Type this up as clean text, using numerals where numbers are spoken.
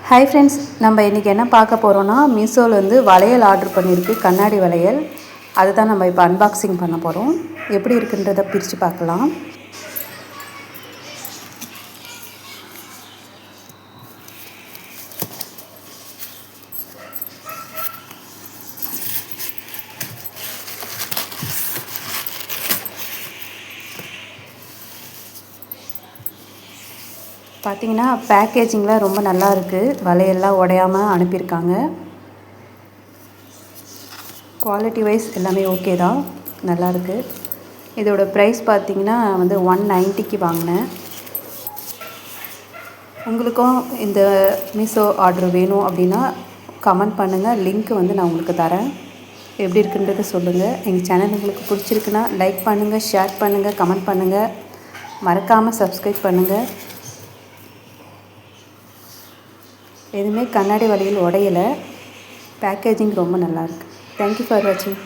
Hi friends, நம்ம இன்றைக்கி என்ன பார்க்க போகிறோன்னா, மீஷோவில் வந்து வளையல் ஆர்டர் பண்ணியிருக்கு, கண்ணாடி வளையல். அதுதான் நம்ம இப்போ அன்பாக்சிங் பண்ண போகிறோம். எப்படி இருக்குன்றதை பிரித்து பார்க்கலாம். பார்த்தீங்கன்னா பேக்கேஜிங்லாம் ரொம்ப நல்லா இருக்குது. வளையல்லாம் உடையாமல் அனுப்பியிருக்காங்க. குவாலிட்டி வைஸ் எல்லாமே ஓகே தான், நல்லாயிருக்கு. இதோட ப்ரைஸ் பார்த்திங்கன்னா வந்து 190க்கு வாங்கினேன். உங்களுக்கும் இந்த மீஷோ ஆர்டர் வேணும் அப்படின்னா கமெண்ட் பண்ணுங்கள். லிங்க் வந்து நான் உங்களுக்கு தரேன். எப்படி இருக்குன்றதை சொல்லுங்கள். எங்கள் சேனல் உங்களுக்கு பிடிச்சிருக்குன்னா லைக் பண்ணுங்கள், ஷேர் பண்ணுங்கள், கமெண்ட் பண்ணுங்கள். மறக்காமல் சப்ஸ்கிரைப் பண்ணுங்கள். எதுவுமே கண்ணாடி வளையல் உடையலை. பேக்கேஜிங் ரொம்ப நல்லாயிருக்கு. தேங்க்யூ ஃபார் வாட்சிங்.